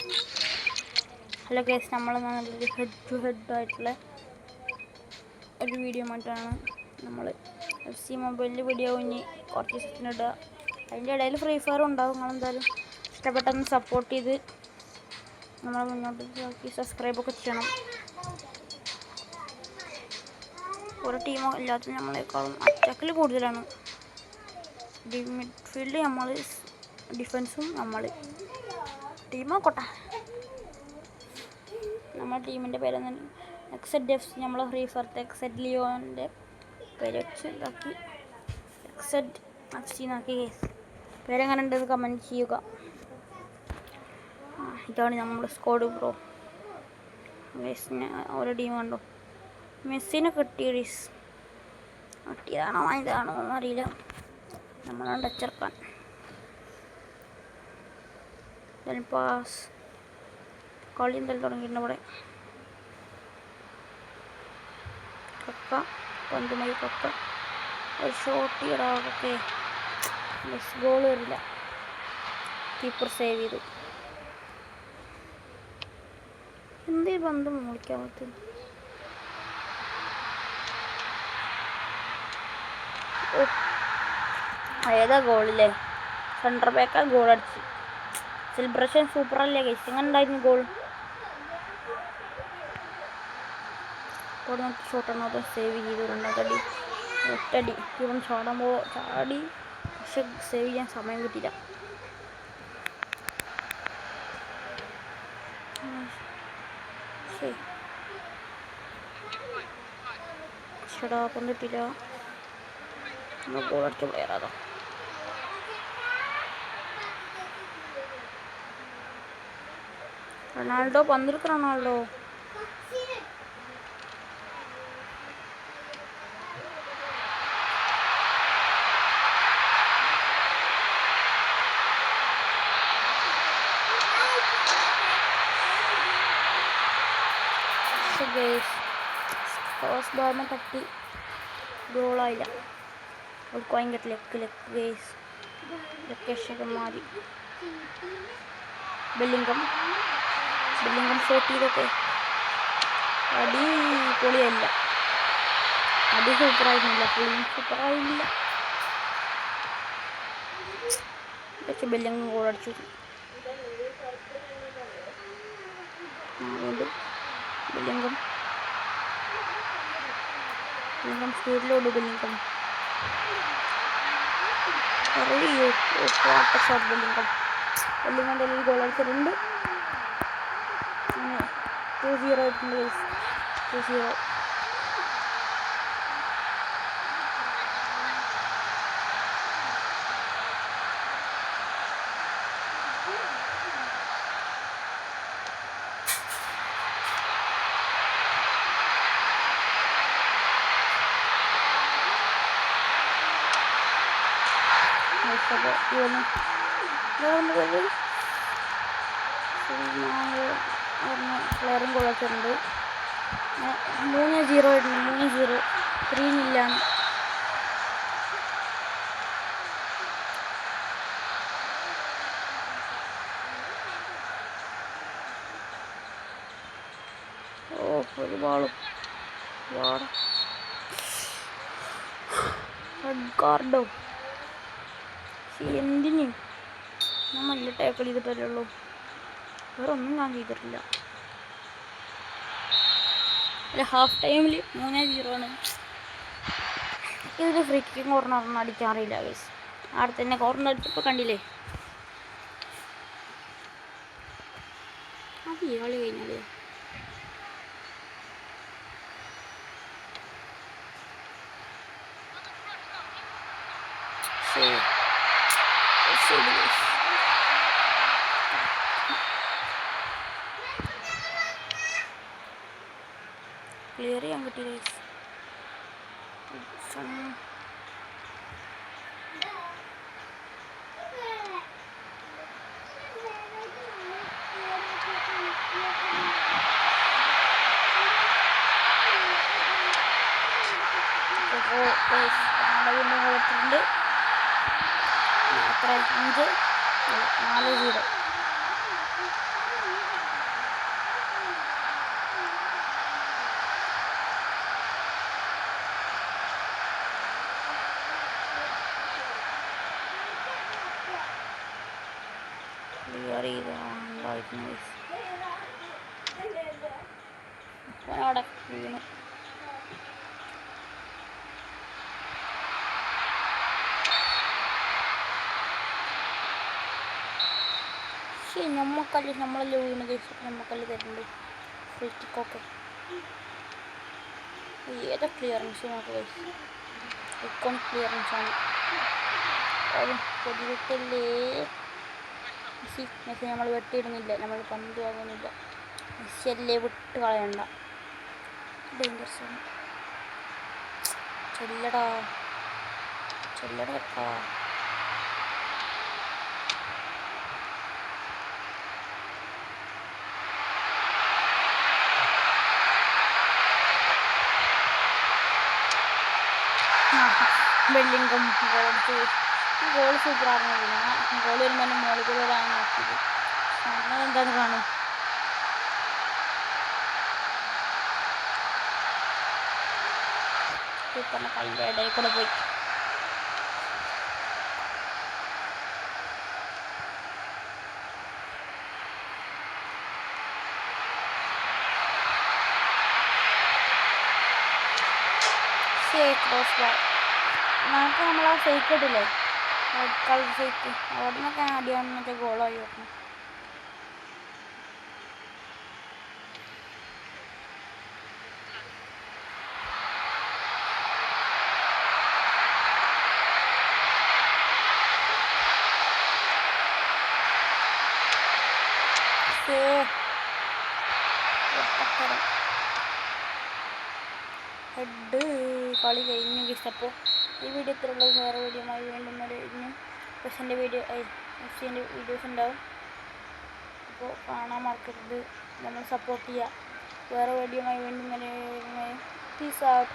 Hello guys, നമ്മൾ നല്ലൊരു head to head ആയിട്ടുള്ള ഒരു വീഡിയോ ആയിട്ടാണ് നമ്മൾ FC മൊബൈലിൻ്റെ വീഡിയോ ഇനി കുറച്ച് ദിവസത്തിന് ഇടുക. അതിൻ്റെ ഇടയിൽ ഫ്രീ ഫയർ ഉണ്ടാകും. നിങ്ങളെന്തായാലും ഇഷ്ടപ്പെട്ടൊന്ന് സപ്പോർട്ട് ചെയ്ത് നമ്മളെ മുന്നോട്ട് നോക്കി സബ്സ്ക്രൈബൊക്കെ ചെയ്യണം. ഒരു ടീമോ ഇല്ലാത്ത നമ്മളെക്കാളും അറ്റാക്കിൽ കൂടുതലാണ്. മിഡ്ഫീൽഡ് നമ്മൾ, ഡിഫൻസും നമ്മൾ. ടീമോക്കോട്ടെ, നമ്മുടെ ടീമിൻ്റെ പേരെന്ന് XZFC. നമ്മളെ ഫ്രീ ഫയർത്തെ XZ ലിയോൻ്റെ പേര് വെച്ച് ഇതാക്കി XZFC എന്നാക്കി. പേരെങ്ങനെ ഉണ്ടെന്ന് കമൻറ്റ് ചെയ്യുക. ഇതാണ് നമ്മുടെ സ്ക്വാഡ് ബ്രോ. മെസ്സിനെ ഓരോ ടീം കണ്ടോ, മെസ്സിനെ കിട്ടിയതാണോ ഇതാണോ എന്നറിയില്ല. നമ്മളാണ് ടച്ചെടുക്കാൻ. പാസ് കളി എന്തായാലും തുടങ്ങിയിട്ടുണ്ട്. ഇവിടെ കക്ക പന്തുമായി കക്ക ഒരു ഷോട്ട് ഇടാവൊക്കെ. ഗോൾ വരില്ല, കീപ്പർ സേവ് ചെയ്തു. എന്തേ പന്ത് മുളിക്കാൻ പറ്റും. ഏതാ ഗോളില്ലേ? സെൻറ്റർ ബാക്കാ ഗോൾ അടിച്ച്. സെലിബ്രേഷൻ സൂപ്പറല്ലേ ഗൈസ്? എങ്ങനെ ഉണ്ടായിരുന്നു ഗോൾ? ഇവിടെ നോക്കി ഷോട്ടാണ്, അത് സേവ് ചെയ്തു. രണ്ടാമത്തടി ഒറ്റടി ഇവൻ ചാടി, പക്ഷെ സേവ് ചെയ്യാൻ സമയം കിട്ടിയില്ല. പന്തിട്ടില്ല. നമ്മൾ ഗോൾ അടിച്ച പ്ലെയർ അതാ. റൊണാൾഡോ പന്തെടുക്ക. റൊണാൾഡോ ക്രോസ് ബാറിനെ തട്ടി ഗോളായില്ല. അവൾക്ക് ഭയങ്കര ലെക്ക് ഗേസ്. ലൊക്കേഷൻ മാറി. ബെല്ലിംഗം ഷോട്ട് ചെയ്തൊക്കെ അടി പൊളിയല്ല. അടി സൂപ്പറായിരുന്നില്ല, പൊളിയും സൂപ്പറായില്ല. പക്ഷെ ബെല്ലിംഗം ഗോൾ അടിച്ചു. വീണ്ടും ബെല്ലിംഗം സ്പീഡിലോട് ബെല്ലിംഗം ഷോട്ട്. ബെല്ലിംഗൻ്റെ ഗോൾ അടിച്ചിട്ടുണ്ട്. 2-0 ആയിട്ടുണ്ട്. 2-0. പ്ലെയറും കൊള്ളച്ചിട്ടുണ്ട്. 3-0 ആയിട്ടുണ്ട്. 3-0, 3-0. ഒരു ബാളും റെഡ് കാർഡോ. എന്തിന് ഞാൻ നല്ല ടേക്കിൾ ചെയ്തിട്ടല്ലേ ഉള്ളൂ, വേറെ ഒന്നും ഞാൻ ചെയ്തിട്ടില്ല. അല്ല, ഹാഫ് ടൈമിൽ 3-0 ആണ്. ഇതൊരു ഫ്രീ കിക്കും കോർണറൊന്നും അടിക്കാൻ അറിയില്ല ഗൈസ്. അവിടെ തന്നെ കോർണർ അടിച്ചപ്പോൾ കണ്ടില്ലേ? അത് ഈ കളി കഴിഞ്ഞാലേ ക്ലിയർ ചെയ്യാൻ കിട്ടി ഗൈസ്. കൊടുത്തിട്ടുണ്ട്. എത്ര 5-4-0. ഷെയർ ചെയ്തായിരുന്നു. അവിടെ വീണു. പക്ഷേ നമ്മളല്ലേ വീണ് കഴിച്ചു, നമ്മക്കല്ലേ തരുന്നുണ്ട് ഫ്രീ കിക്കൊക്കെ. ഏതാ ക്ലിയറൻസ് നോക്കുക കഴിച്ചു, ഇക്കോണിക് ക്ലിയറൻസ് ആണ്. അതും പൊതുവെട്ടല്ലേ. മെസ്സി നമ്മൾ വെട്ടിയിടുന്നില്ല, നമ്മൾ പന്ത് വാങ്ങുന്നില്ല. മെസ്സി അല്ലേ, വിട്ട് കളയണ്ട. ഡേഞ്ചർസ് ആണ്. ചെല്ലടാ ചെല്ലടാ. ബെല്ലിംഗം ഗോൾ സൂപ്പറായിരുന്നു. ഞാൻ ഗോൾ വരുമ്പോൾ തന്നെ മോളിൽ കൂടെ വരാൻ നോക്കിയത്. എന്താണെന്ന് കാണും. സൂപ്പറിൻ്റെ കൈൻ്റെ ഇടയിൽ കൂടെ പോയി. ക്രോസ് ബാർ നമുക്ക് നമ്മളാ ഫേക്ക് ഇട്ടില്ലേ, റെഡ് കളർ ഫേക്ക്, അവിടെ നിന്നൊക്കെ അടിയാണ് മറ്റേ ഗോളായി വെക്കണം. ഹെഡ് കളി കഴിഞ്ഞു ഗൈസ്. അപ്പോൾ ഈ വീഡിയോ ഇത്രയുള്ളത്. വേറെ വീഡിയോയുമായി വീണ്ടും ഇനി മെസ്സിൻ്റെ വീഡിയോസ് ഉണ്ടാവും. അപ്പോൾ കാണാൻ മറക്കരുത്, നമ്മൾ സപ്പോർട്ട് ചെയ്യുക. വേറെ വീഡിയോയുമായി വീണ്ടും പീസ് ഔട്ട്.